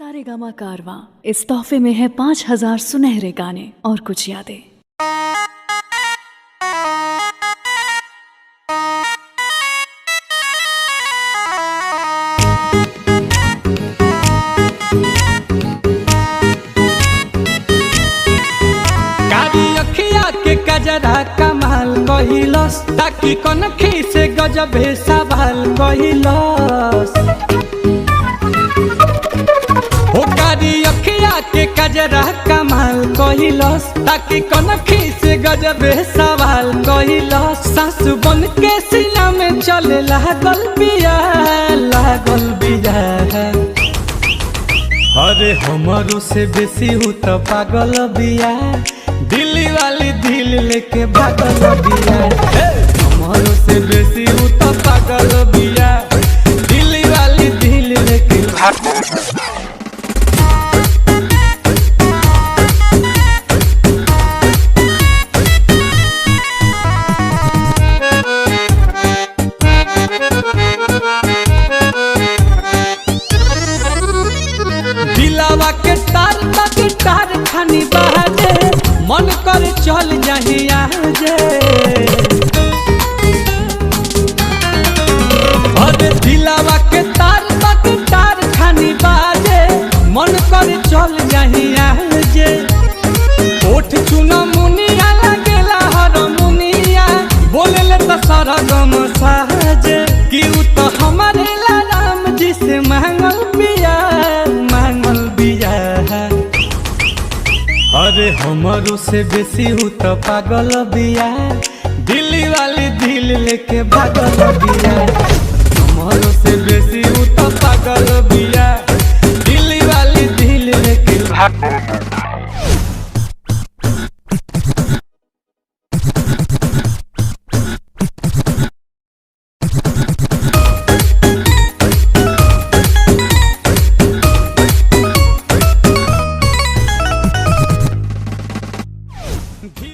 सारेगामा कारवां इस तोहफे में है 5000 सुनहरे गाने और कुछ यादें। गजरा कमाल कहिलस ताकि कनखी से गजबे सवाल कहिलस हो कारी अखिया के गजरा कमाल कहिलस ताकि कनखी से गजबे सवाल कहिलस सासु बन के सीना में चले लागल बिया अरे हमारो से बेसी हूँ तो पागल बिया दिल्ली वाली दिल लेके भागल बिया हमारो से बेसी हूँ तो पागल बिया दिल्ली वाली दिल लेके भागल। दिलावा के तार तार खानी बाजे मन कर चल जाही आजे अरे दिलावा के तार खानी बाजे मन कर चल जाही आजे ओठ चुना मुनिया लगेला हर मुनिया बोले ले तो सरगम साजे कि उ तो हमारे राम जी से मांगल बिया अरे हमारो से बेसी हूँ तो पागल बिया दिल्ली वाली दिल लेके भागल बिया हमारो से बेसी हूँ तो पागल बिया दिल्ली वाली दिल लेके भागल।